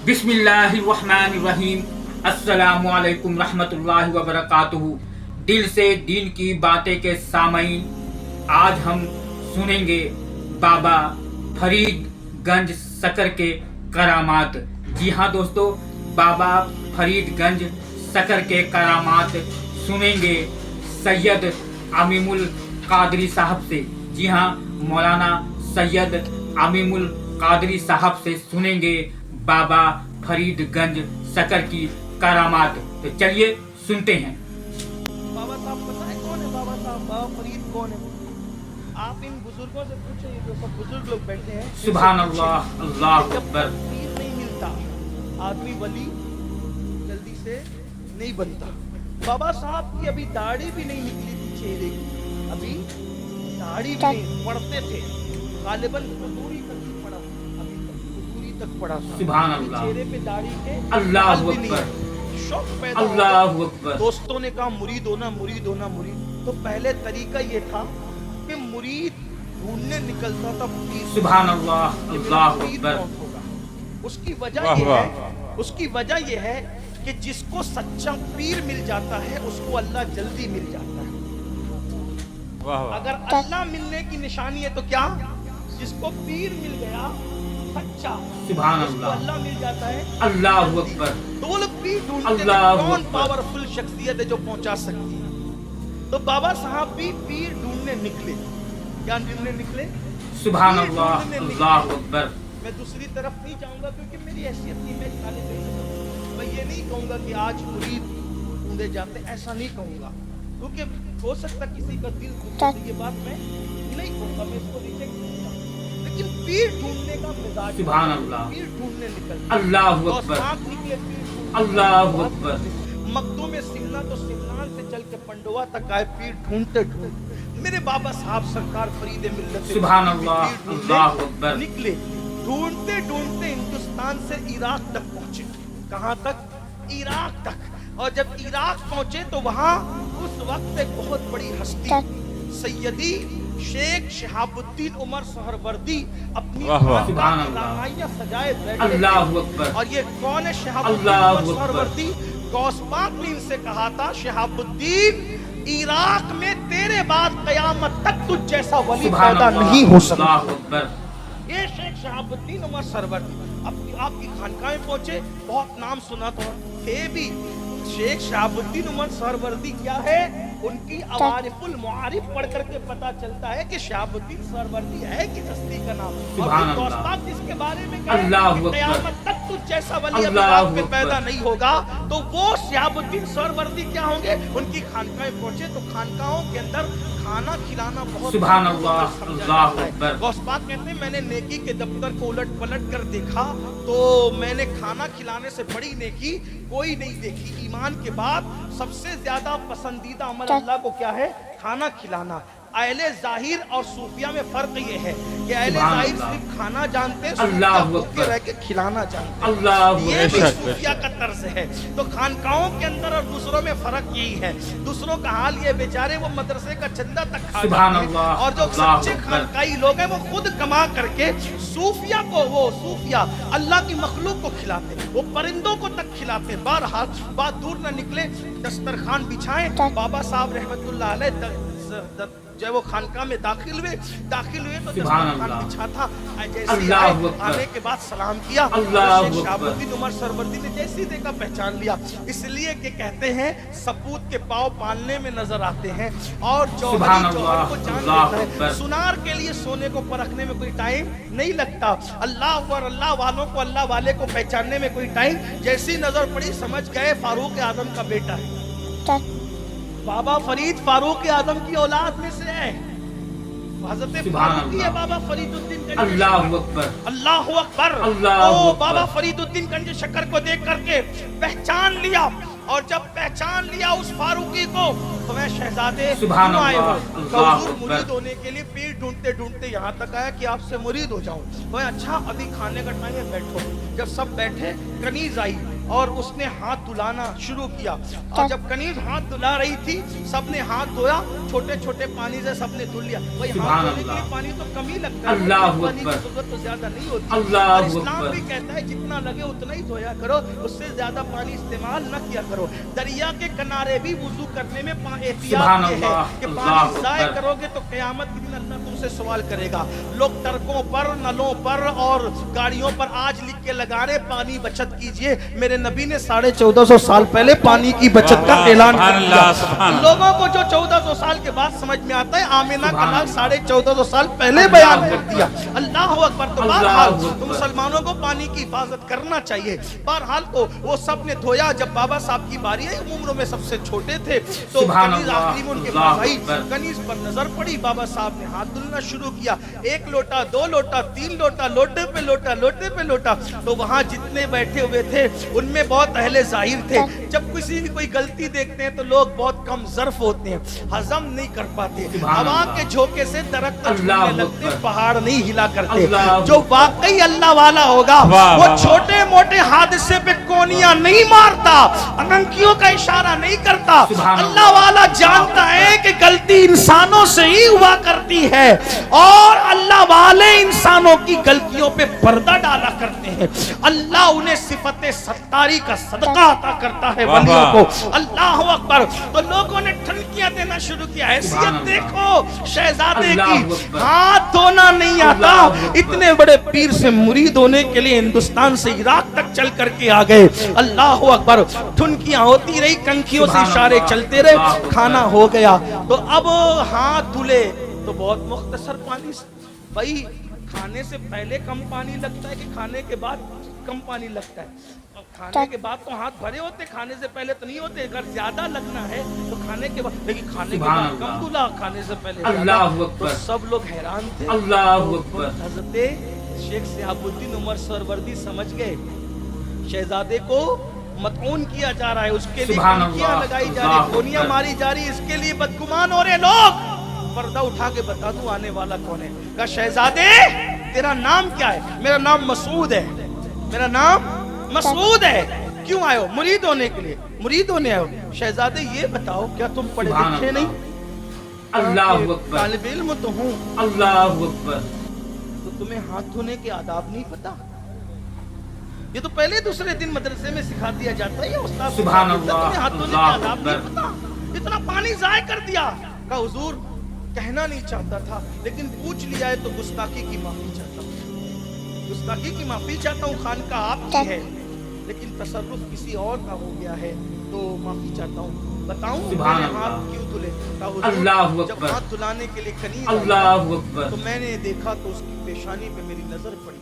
बिस्मिल्लाहिर्रहमानिर्रहीम। अस्सलामु अलैकुम रहमतुल्लाहि व बरकातुहू। दिल से दीन की बातें के सामईन, आज हम सुनेंगे बाबा फरीदगंज सकर के करामात। जी हाँ दोस्तों, बाबा फरीदगंज सकर के करामात सुनेंगे सैयद आमिमुल कादरी साहब से। जी हाँ, मौलाना सैयद आमिमुल कादरी साहब से सुनेंगे बाबा फरीदगंज सकर की करामात। तो चलिए सुनते हैं। बाबा साहब पता है कौन है बाबा साहब? बाबा फरीद कौन है? आप इन बुजुर्गों से पूछे, ये जो सब बुजुर्ग लोग बैठे हैं, सुभान अल्लाह, अल्लाह अकबर। पीर नहीं मिलता, आदमी वली जल्दी से नहीं बनता। बाबा साहब की अभी दाढ़ी भी नहीं निकली थी चेहरे की, अभी दाढ़ी भी नहीं, पढ़ते थे गालिबन दूरी तक ही पड़ा, अभी तक दूरी तक पड़ा। सुभान अल्लाह, चेहरे पे दाढ़ी के अल्लाह बाल भी नहीं अकबर, है। शौक पैदा हो अल्लाह गया। अकबर। दोस्तों ने कहा मुरीद होना, मुरीद होना, मुरीद। तो पहले तरीका ये था कि मुरीद ढूंढने निकलता था पीर। सुभान अल्लाह, अल्लाह पीर अकबर। कौन होगा? उसकी वजह ये है कि जिसको सच्चा पीर मिल जाता है उसको अल्लाह जल्दी मिल जाता है। अगर अल्लाह मिलने की निशानी है तो क्या? जिसको पीर मिल गया सच्चा, सुभान उसको अल्लाह, अल्लाह मिल जाता है अल्लाह अकबर। तो वो लोग पीर ढूंढते थे अल्लाह कौन अकबर। पावरफुल शख्सियत है जो पहुंचा सकती है। तो बाबा साहब भी पीर ढूंढने निकले। क्या ढूंढने निकले? सुभान पीर अल्लाह, ढूंढने निकले। अल्लाह अकबर। मैं दूसरी तरफ नहीं जाऊंगा क्योंकि मेरी हैसियत नहीं, मैं खाली नहीं। मैं ये नहीं कहूंगा कि आज मुरीद ढूंढे जाते, ऐसा नहीं कहूंगा, क्योंकि हो सकता किसी का दिल दुखे, तो ये बात मैं नहीं कहूंगा, मैं इसको रिजेक्ट करूंगा। लेकिन पीर ढूंढने का मिजाज, सुभान अल्लाह, पीर ढूंढने निकल, अल्लाह अकबर, निकले पीर ढूंढने। अल्लाह अकबर। मकदूम में सिमला तो सिमलान से चल के पंडवा तक आए पीर ढूंढते ढूंढते। मेरे बाबा साहब सरकार फरीद मिल्लत सुभान अल्लाह, पीर ढूंढने अल्लाह अकबर। निकले। ढूंढते ढूंढते हिंदुस्तान से इराक तक पहुंचे। कहां तक? इराक तक। और जब इराक पहुंचे तो वहां उस वक्त एक बहुत बड़ी हस्ती सैयदी शेख शहाबुद्दीन उमर सोहरवर्दी अपनी सुभान अल्लाह, रामायण सजाए बैठे। अल्लाह अकबर। और ये कौन है शहाबुद्दीन अल्लाह उमर अकबर। सोहरवर्दी? गौस पाक ने इनसे कहा था, शहाबुद्दीन इराक में तेरे बाद कयामत तक तुझ जैसा वली सुभान पैदा अल्लाह, नहीं हो सकता। अल्लाह अकबर। ये शेख शहाबुद्दीन उमर सोहरवर्दी आपकी खानकाह में पहुंचे, बहुत नाम सुना तो थे भी। शेख शहाबुद्दीन उमर सोहरवर्दी क्या है? उनकी अवारिफुल मुआरिफ पढ़ करके पता चलता है कि शहाबुद्दीन सोहरवर्दी है कि हस्ती का नाम। सुभान और अल्लाह, जिसके बारे में अल्लाह अकबर। क़यामत तक तुझ जैसा वली अल्लाह अल्लाह में अकबर। पैदा नहीं होगा। तो वो शहाबुद्दीन सोहरवर्दी क्या होंगे? उनकी खानकाह में पहुंचे तो खानकाहों के अंदर खाना खिलाना बहुत सुभान अल्लाह, अल्लाह अकबर। गौस पाक कहते हैं मैंने नेकी के दफ्तर को उलट पलट कर देखा तो मैंने खाना खिलाने से बड़ी नेकी कोई नहीं देखी। ईमान के बाद सबसे ज्यादा पसंदीदा अमल अल्लाह को क्या है? खाना खिलाना। अहले जाहिर और सूफिया में फर्क ये है कि अहले सुभान जाहिर अल्लाह, सिर्फ खाना जानते हैं, अल्लाह सूफिया भूखे अकबर। रह के खिलाना जानते हैं। अल्लाह ये भी अकबर। सूफिया का तर्ज है। तो खानकाहों के अंदर और दूसरों में फर्क यही है। दूसरों का हाल ये बेचारे वो मदरसे का चंदा तक खा सुभान जाते हैं, अल्लाह, और जो अल्लाह सच्चे अकबर। खानकाई लोग हैं वो खुद कमा करके सूफिया को, वो सूफिया अल्लाह की मखलूक को खिलाते हैं, वो परिंदों को तक खिलाते हैं। बहरहाल बात दूर न निकले, दस्तरखान बिछाएं। बाबा साहब रहमतुल्लाह अलैह जब वो खानकाह में दाखिल हुए तो दस्तरखान बिछा था। जैसे आने के बाद सलाम किया, अल्लाह शेख शहाबुद्दीन उमर सोहरवर्दी ने जैसी देखा पहचान लिया। इसलिए कि कहते हैं सपूत के पाँव पालने में नजर आते हैं और जौहरी जौहर को जान लेता है। सुनार के लिए सोने को परखने में कोई टाइम नहीं लगता। अल्लाह और अल्लाह वालों को, अल्लाह वाले को पहचानने में कोई टाइम, जैसी नजर पड़ी समझ गए फारूक आजम का बेटा है। बाबा फरीद फारूक आजम की औलाद में से है। हजरत फारूकी है बाबा फरीदुद्दीन गंज। अल्लाह अकबर, अल्लाह अकबर। अल्लाह तो अकबर। बाबा फरीदुद्दीन गंज शक्कर को देख करके पहचान लिया, और जब पहचान लिया उस फारूकी को तो मैं शहजादे सुभान क्यों आए हो? अल्लाह, अल्लाह हुजूर अकबर। मुरीद होने के लिए पीर ढूंढते ढूंढते यहाँ तक आया कि आपसे मुरीद हो जाऊं। तो अच्छा अभी खाने का टाइम है, बैठो। जब सब बैठे कनीज आई, اور اس نے ہاتھ دھلانا شروع کیا. اور جب کنیز ہاتھ دھلا رہی تھی سب نے ہاتھ دھویا, چھوٹے چھوٹے پانی سے سب نے دھل لیا. بھائی ہاتھ دھونے کے لیے پانی تو کم ہی لگتا ہے, پانی کی ضرورت تو زیادہ نہیں ہوتی. اور اسلام بھی کہتا ہے جتنا لگے اتنا ہی دھویا کرو, اس سے زیادہ پانی استعمال نہ کیا کرو. دریا کے کنارے بھی وضو کرنے میں احتیاط یہ ہے کہ پانی ضائع کرو گے تو قیامت کے دن اللہ تم سے سوال کرے گا. لوگ ٹرکوں پر, نلوں پر اور گاڑیوں پر آج لکھ کے لگا رہے پانی بچت کیجئے. میرے نبی نے 1450 سال پہلے پانی کی بچت کا اعلان کر دیا. لوگوں کو جو 1400 سال کے بعد سمجھ میں آتا ہے, آمینہ کا نام 1450 سال پہلے بیان کر دیا. اللہ اکبر. تو بہرحال تو مسلمانوں کو پانی کی حفاظت کرنا چاہیے. بہرحال تو وہ سب نے دھویا. جب بابا صاحب کی باری آئی, عمروں میں سب سے چھوٹے تھے, تو کنیز آخری میں ان کے پاس آئی. کنیز پر نظر پڑی, بابا صاحب نے ہاتھ دھلنا شروع کیا. 1 لوٹا, 2 لوٹا, 3 لوٹا, لوٹے پہ لوٹا, لوٹے پہ لوٹا. تو وہاں جتنے بیٹھے ہوئے تھے ان میں بہت اہل ظاہر تھے. جب کسی کی کوئی غلطی دیکھتے ہیں تو لوگ بہت کم ظرف ہوتے ہیں, ہضم نہیں کر پاتے. ہوا کے جھونکے سے درخت جھولنے لگتے, پہاڑ نہیں ہلا کرتے. جو واقعی اللہ والا ہوگا وہ چھوٹے موٹے حادثے پہ کونیاں نہیں مارتا, اننکیوں کا اشارہ نہیں کرتا. اللہ والا جانتا ہے کہ غلطی انسانوں سے ہی ہوا کرتی ہے, اور اللہ والے انسانوں کی غلطیوں پہ پردہ ڈالا کرتے ہیں. اللہ انہیں صفت ستاری کا صدقہ عطا کرتا ہے ولیوں کو. اللہ اکبر. تو لوگوں نے ٹھنکیاں دینا شروع کیا. حیثیت دیکھو شہزادے کی, ہاتھ دھونا نہیں آتا, اتنے بڑے پیر سے مرید ہونے کے لیے ہندوستان سے عراق تک چل کر کے آ گئے. اللہ اکبر. ٹھنکیاں ہوتی رہی, کنکھیوں سے اشارے چلتے رہے, کھانا ہو گیا. تو اب ہاتھ دھلے تو بہت مختصر پانی. بھائی کھانے سے پہلے کم پانی لگتا ہے کہ کھانے کے بعد کم پانی لگتا ہے؟ کھانے کے بعد تو ہاتھ بھرے ہوتے, کھانے سے پہلے تو نہیں ہوتے. اگر زیادہ لگنا ہے تو کھانے کے بعد, لیکن کھانے کے بعد کم دھلا, کھانے سے پہلے زیادہ. تو سب لوگ حیران تھے. حضرت شیخ شہاب الدین عمر سہروردی سمجھ گئے شہزادے کو مطعون کیا جا رہا ہے, اس کے لیے کنکیاں لگائی جا رہی, کونیاں ماری جا رہی, اس کے لیے بدگمان ہو رہے لوگ. پردہ اٹھا کے بتا دوں آنے والا کون ہے. کہا شہزادے تیرا نام کیا ہے؟ میرا نام مسعود ہے. میرا نام مسعود ہے. کیوں آئے ہو؟ مرید ہونے کے لیے. مرید ہونے آئے ہو. شہزادے یہ بتاؤ کیا تم پڑھے لکھے نہیں؟ اللہ اکبر. طالب علم تو ہوں. اللہ اکبر. تو تمہیں ہاتھ دھونے کے آداب نہیں پتا؟ یہ تو پہلے دوسرے دن مدرسے میں سکھا دیا جاتا ہے. استاد سبحان اللہ. تمہیں ہاتھ دھونے کے آداب نہیں پتا؟ اتنا پانی ضائع کر دیا. کہا حضور کہنا نہیں چاہتا تھا, لیکن پوچھ لیا ہے تو گستاخی کی معافی چاہتا ہوں. گستاخی کی معافی چاہتا ہوں. خانقاہ آپ کی ہے لیکن تصرف کسی اور کا ہو گیا ہے تو معافی چاہتا ہوں. بتاؤں میں نے ہاتھ کیوں دھلے؟ اللہ جب ہاتھ دھلانے کے لیے کنیز اللہ اکبر تو میں نے دیکھا تو اس کی پیشانی پہ میری نظر پڑی.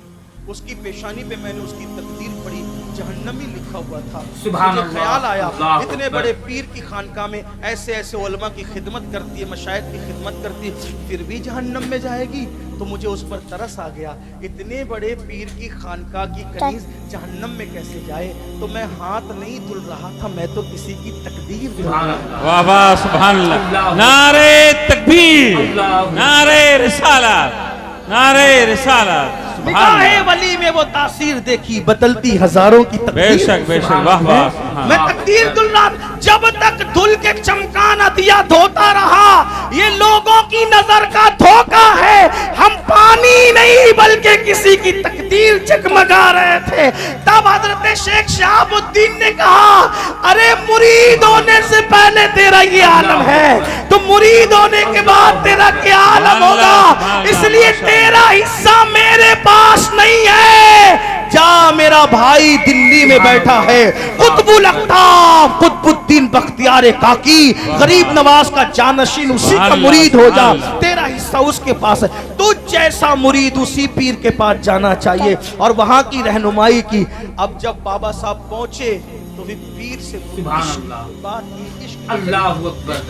اس کی پیشانی پہ میں نے اس کی تقدیر پڑھی, جہنمی لکھا ہوا تھا. مجھے خیال آیا اتنے بڑے پیر کی خانقاہ میں ایسے ایسے علماء کی خدمت کرتی ہے, مشائخ کی خدمت کرتی ہے, پھر بھی جہنم میں جائے گی. تو مجھے اس پر ترس آ گیا, اتنے بڑے پیر کی خانقاہ کی کنیز جہنم میں کیسے جائے. تو میں ہاتھ نہیں دھل رہا تھا, میں تو کسی کی تقدیر دھل رہا تھا. واہ واہ سبحان اللہ. نعرے تکبیر, نعرے رسالت, نعرے رسالت. نگاہ ولی میں وہ تاثیر دیکھی بدلتی ہزاروں کی تقدیر. بے شک بے شک. واہ واہ. میں تقدیر دھل رہا, جب تک دھل کے چمکانا دیا دھوتا رہا. یہ لوگوں کی نظر کا دھوکہ ہے. ہم پانی نہیں بلکہ کسی کی تقدیر جگمگا رہے تھے. تب حضرت شیخ شہاب الدین نے کہا ارے مرید ہونے سے پہلے تیرا یہ عالم ہے, تو مرید ہونے کے بعد تیرا کیا عالم ہوگا. اس لیے تیرا حصہ میرے پاس نہیں ہے. جا میرا بھائی دلی میں بیٹھا ہے, قطب الاقطاب قطب الدین بختیار کاکی, غریب نواز کا جانشین, اسی کا مرید ہو جا. تیرا حصہ اس کے پاس ہے. تجھ جیسا مرید اسی پیر کے پاس جانا چاہیے اور وہاں کی رہنمائی کی. اب جب بابا صاحب پہنچے تو بھی پیر سے بات کی, عشق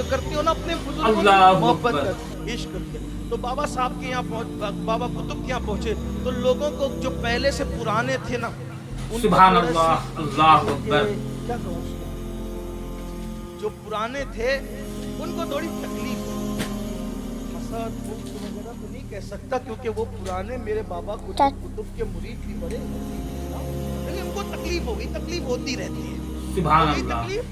کرتے ہو نا اپنے بزرگوں سے محبت کر, عشق کرتے. تو بابا صاحب کے یہاں بابا قطب کے یہاں پہنچے تو لوگوں کو جو پہلے سے پرانے تھے نا, سبحان اللہ. اللہ اکبر. کیا کہوں, جو پرانے تھے ان کو تھوڑی تکلیف, حسد وغیرہ تو نہیں کہہ سکتا کیونکہ وہ پرانے میرے بابا قطب کے مرید بھی بڑے, لیکن ان کو तकलीफ होगी, तकलीफ होती रहती है। सुभान होगी अल्लाह, तकलीफ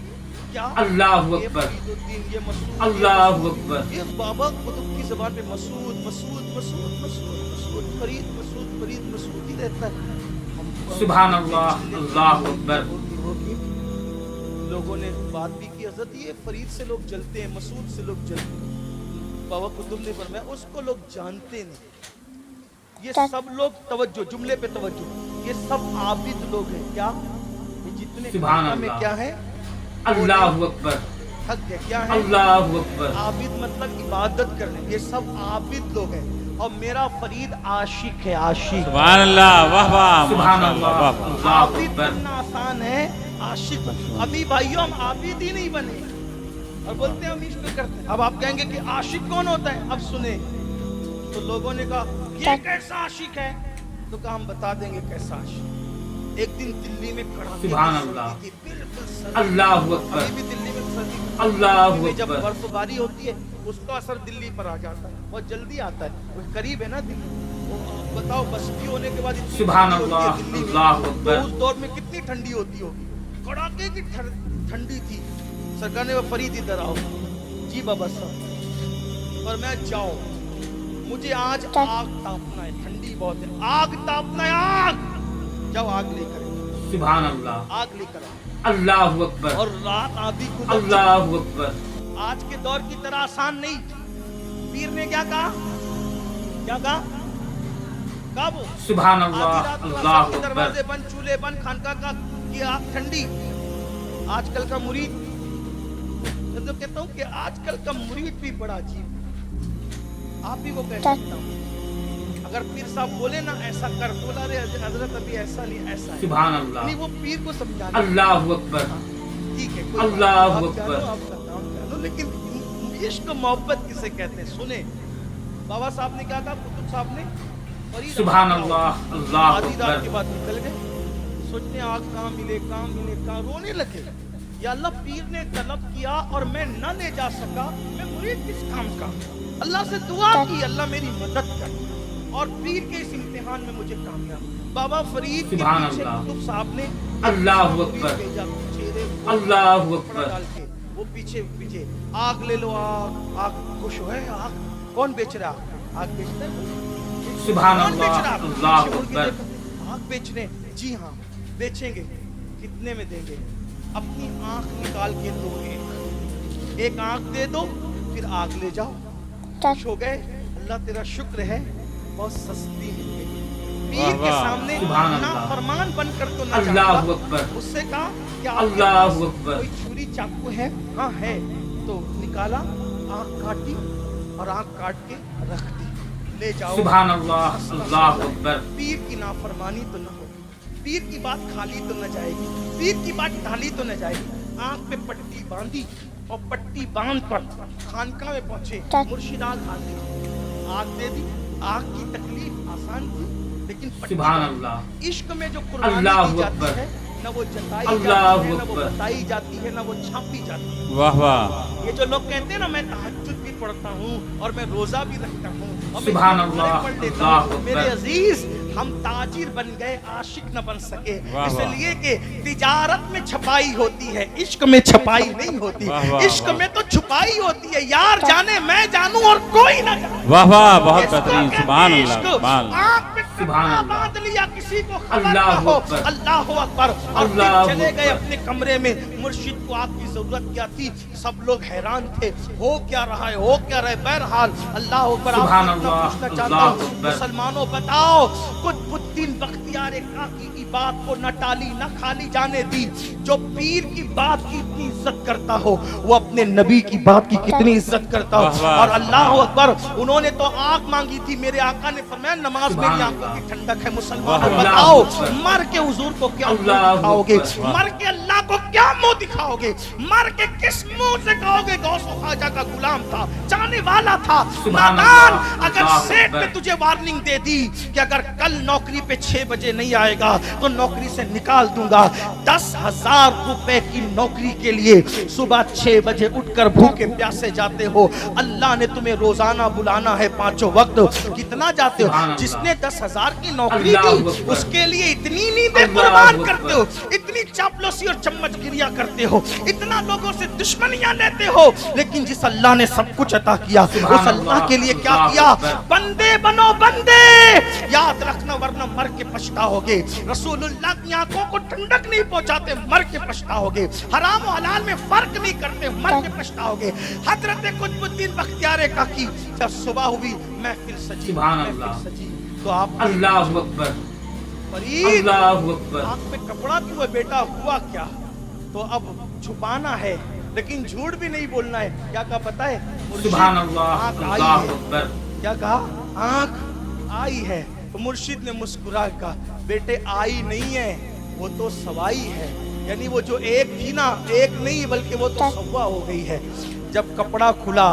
क्या? अल्लाहु ये अकबर, फरीदुद्दीन, ये मसूद, अल्लाहु अकबर, ये बाबा कुतुब की ज़बान पे मसूद मसूद मसूद मसूद मसूद फरीद मसूद ही रहता है। सुभान अल्लाह, अल्लाहु अकबर। होगी। लोगों ने बात भी की, हज़रत ये फरीद से लोग जलते हैं, मसूद से लोग जलते हैं। बाबा कुतुब ने फरमाया उसको लोग जानते नहीं। ये सब लोग तवज्जो, जुमले पे तवज्जो, ये सब आबिद लोग हैं। क्या ये जितने सुभान खाना में अल्लाह। क्या है? अल्लाहु अकबर, हक है, क्या है? अल्लाहु अकबर, आबिद मतलब इबादत करने, ये सब आबिद लोग हैं। और मेरा फरीद आशिक है, आशिक। सुभान अल्लाह, वाह वाह, सुभान माशाअल्लाह, अल्लाह, वाह वाह। अल्लाहु आबिद अकबर। बनना आसान है, आशिक अभी भाइयों हम आबिद ही नहीं बने और बोलते हैं हम इश्क करते हैं। अब आप कहेंगे कि आशिक कौन होता है? अब सुने, तो लोगों ने कहा ये कैसा आशिक है, तो कहा हम बता देंगे कैसा आशिक। एक दिन दिल्ली में कड़ाके सुभान की अल्लाह, सर्दी थी, बिल्कुल सर्दी। अल्लाहु अकबर, अभी भी दिल्ली में सर्दी थी। अल्लाहु दिल्ली में जब अकबर। बर्फबारी होती है उसका असर दिल्ली पर आ जाता है, बहुत जल्दी आता है, वो करीब है ना दिल्ली। वो बताओ बस्ती होने के बाद इतनी सुभान ठंडी होती है अल्लाह, दिल्ली में, अल्लाहु तो अकबर। उस दौर में कितनी ठंडी होती होगी, कड़ाके की ठंडी थी। सरकार ने वो फरीद इधर आओ जी बाबा साहब, पर मैं जाओ, मुझे आज आग तापना है, ठंडी बहुत है, आग तापना है, आग जाओ आग लेकर, सुभान अल्लाह, आग लेकर आओ। अल्लाहु अकबर, और रात आधी गुजर चुकी। अल्लाहु अकबर, आज के दौर की तरह आसान नहीं। पीर ने क्या कहा? क्या कहा? कहा वो सुभान आधी अल्लाह, रात को अल्लाहु सबके अकबर, दरवाजे बंद, चूल्हे बंद, खानका का की आग ठंडी। आजकल का मुरीद, मैं तो कहता हूँ कि आजकल का मुरीद भी बड़ा अजीब, आप भी वो कह सकता हूँ। अगर पीर साहब बोले ना ऐसा कर, बोला रे हजरत अभी ऐसा नहीं, ऐसा है। सुभान अल्लाह, नहीं, वो पीर को समझाना। अल्लाहु अकबर, ठीक है, कोई अल्लाहु बात नहीं, आप अकबर। जानो, आपका काम जानो, लेकिन इश्क मोहब्बत किसे कहते हैं? सुने, बाबा साहब ने क्या कहा, कुतुब साहब ने, फरीद सुभान आओ। अल्लाह, अल्लाहु आधी रात अकबर। के बाद निकल गए, सोचने आग कहाँ मिले, कहाँ मिले, कहाँ, रोने लगे। या अल्लाह, पीर ने तलब किया और मैं न ले जा सका, मैं मुरीद किस काम का? अल्लाह से दुआ की, अल्लाह मेरी मदद कर, और पीर के इस इम्तिहान में मुझे कामयाब। बाबा फरीद के सुभान पीछे अल्लाह, कुतुब साहब ने अल्लाहु अकबर, भेजा, चेहरे को अल्लाहु कपड़ा अकबर, डाल के, वो पीछे पीछे, आग ले लो, आग, आग खुश है, आग कौन बेच रहा? आग बेचता है कोई? सुभान कौन बेच अल्लाह, रहा? अल्लाहु पीछे मुड़ के अकबर, देखो, आग बेच रहे हैं। जी हाँ, बेचेंगे, कितने में देंगे? अपनी आंख निकाल के दो, एक आंख दे दो, फिर आग ले जाओ। खुश हो गए, अल्लाह तेरा शुक्र है, बहुत सस्ती मिल गई। पीर वाह, के वाह। सामने सुभान ना अल्लाह, फरमान बनकर तो ना अल्लाहु जाता। अकबर, उससे कहा क्या अल्लाहु अकबर, कोई छुरी चाकू है? हाँ है। तो निकाला, आंख काटी और आंख काट के रख दी, ले जाओ। सुभान अल्लाह, अल्लाहु अकबर, पीर की नाफरमानी तो न होगी, पीर की बात खाली तो न जाएगी, पीर की बात ढाली तो न जाएगी। आंख पे पट्टी बांधी और पट्टी बांध कर खानका में पहुंचे, मुर्शिद आग हाथ दी, आग दे दी। आग की तकलीफ आसान थी, लेकिन पट्टी सुभान बांधी। अल्लाह, इश्क में जो कुर्बानी अल्लाहु दी जाती अकबर, है, न वो जताई अल्लाहु जाती है, न वो अकबर, बताई जाती है, न वो छापी जाती है। वाह वाह, ये जो लोग कहते हैं ना मैं तहज्जुद भी पढ़ता हूँ और मैं रोजा भी रखता हूँ और मैं सुभान इतने अल्लाह, पढ़ लेता अल्लाहु हूँ, अकबर। मेरे अजीज हम ताजिर बन गए, आशिक न बन सके। वाह, वाह। इसलिए कि तिजारत में छपाई होती है, इश्क में छपाई नहीं होती। वाह, वाह, इश्क वाह। में तो छुपाई होती है, यार जाने मैं जानूं और कोई ना जाने। वाह वाह, बहुत इसको बेहतरीन, कहते सुभान हैं अल्लाह, इश्क। सुभान अल्लाह। आँख पे सुभान कपड़ा अल्लाह। बांध लिया, किसी को खबर ना अल्लाहु हो, अकबर। अल्लाहु अकबर। और फिर अल्लाहु चले गए अकबर। अपने कमरे में, मुर्शिद को आपकी जरूरत क्या थी? सब लोग हैरान थे, हो क्या रहा है, हो क्या रहा है। बहरहाल अल्लाह अकबर, सुभान आपसे इतना अल्लाह, पूछना चाहता अल्लाहु हूँ, अकबर। मुसलमानों बताओ, कुतुबुद्दीन बख्तियार काकी की बात को न टाली न खाली जाने दी। जो पीर की बात की इतनी इज्जत करता हो, वो अपने नबी की बात की कितनी इज्जत करता हो। वाह, वाह। और अल्लाह अकबर, उन्होंने तो आंख मांगी थी, मेरे आका ने फरमाया नमाज सुभान मेरी अल्लाह। आंखों की ठंडक है। मुसलमानों वाह, बताओ, अल्लाह अकबर। मर के हुजूर को क्या अल्लाह दिखाओगे? अकबर। मर के अल्लाह को को क्या मुंह दिखाओगे? मर के किस मुंह से कहोगे गौसो ख्वाजा का गुलाम था, जाने वाला था, नादान। अगर सेठ ने तुझे वार्निंग दे दी कि अगर कल नौकरी पे 6 बजे नहीं आएगा तो नौकरी से निकाल दूंगा, 10,000 रुपए की नौकरी के लिए सुबह 6 बजे उठकर भूखे प्यासे जाते हो। अल्लाह ने तुम्हें रोजाना बुलाना है 5 वक्त, कितना जाते हो? जिसने 10,000 की नौकरी दी उसके लिए इतनी नींदें कुर्बान करते हो, इतनी चापलूसी और चम्मचगिरियां करते हो, इतना लोगों से दुश्मनियां लेते हो, लेकिन जिस अल्लाह ने सब कुछ अता किया उस अल्लाह के लिए क्या किया? बंदे बनो बंदे, याद रखना, वरना मर के पछताओगे। रसूलुल्लाह की आंखों को ठंडक नहीं पहुंचाते, मर के पछताओगे। हराम और हलाल में फर्क नहीं करते, मर के पछताओगे। हजरत कुतुबुद्दीन बख्तियार काकी जब सुबह हुई महफिल सजी, महफिल सजी तो आप अल्लाहु अकबर, फरीद अल्लाहु अकबर, आंख में कपड़ा क्यों है बेटा, हुआ क्या? तो अब छुपाना है लेकिन झूठ भी नहीं बोलना है। क्या कहा पता है? सुभान अल्लाह, आंख आई अल्लाहु है। अकबर। क्या कहा? आंख आई है। तो मुर्शिद ने मुस्कुरा कहा, बेटे आई नहीं है, वो तो सवाई है। यानी वो जो एक थी ना, एक नहीं बल्कि वो तो सवा हो गई है। जब कपड़ा खुला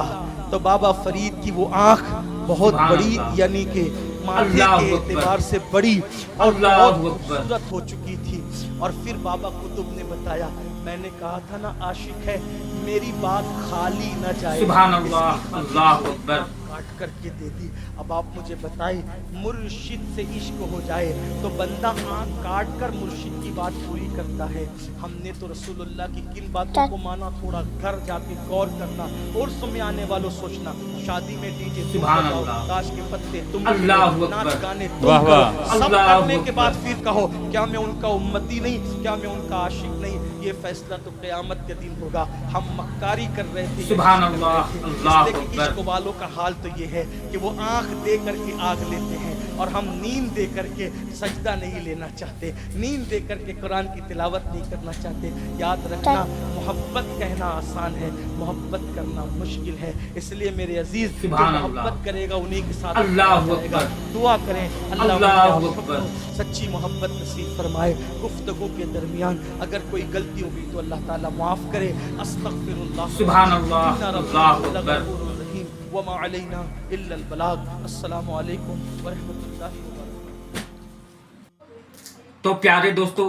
तो बाबा फरीद की वो आंख बहुत बड़ी, यानी कि माथे के एतबार से बड़ी और बहुत खूबसूरत हो चुकी थी। और फिर बाबा कुतुब ने बताया, मैंने कहा था ना आशिक है, मेरी बात खाली न जाए। सुभान अल्लाह, अल्लाहु अकबर। काट करके दे दी। अब आप मुझे बताइए, मुर्शिद से इश्क हो जाए तो बंदा आंख काट कर मुर्शिद की बात पूरी करता है। हमने तो रसूलुल्लाह की किन बातों को माना, थोड़ा घर जाके गौर करना। और समय आने वालों सोचना, शादी में डीजे सुभान अल्लाह, ताश के पत्ते तुम, अल्लाहु नाच अकबर, गाने वाह तुम, वाह, सब करने के बाद फिर कहो क्या मैं उनका उम्मती नहीं, क्या मैं उनका आशिक नहीं? ये फैसला तो क़यामत के दिन होगा। हम मक्कारी कर रहे थे, सुभान अल्लाह, अल्लाहु अकबर। इश्क वालों का हाल तो ये है कि वो आंख दे करके आग लेते हैं और हम नींद दे करके सजदा नहीं लेना चाहते, नींद दे करके कुरान की तिलावत नहीं करना चाहते। याद रखना, मोहब्बत कहना आसान है, मोहब्बत करना मुश्किल है। इसलिए मेरे अजीज, जो मोहब्बत करेगा उन्हीं के साथ अल्लाहु अकबर। दुआ करें, अल्लाहु अकबर, सच्ची मोहब्बत नसीब फरमाए। गुफ्तगू के दरमियान अगर कोई गलती होगी तो अल्लाह ताला माफ करे। अस्तगफिरुल्लाह, सुभान अल्लाह, अल्लाहु अकबर। वमा अलैना इल्ला अल बलाग। अस्सलामु अलैकुम व रहमतुल्लाहि व बरकातहू। तो प्यारे दोस्तों,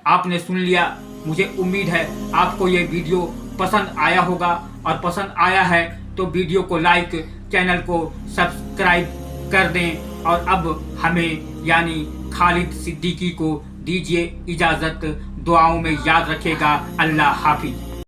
आपने सुन लिया। मुझे उम्मीद है आपको ये वीडियो पसंद आया होगा, और पसंद आया है तो वीडियो को लाइक, चैनल को सब्सक्राइब कर दें। और अब हमें यानी खालिद सिद्दीकी को दीजिए इजाज़त। दुआओं में याद रखेगा। अल्लाह हाफिज।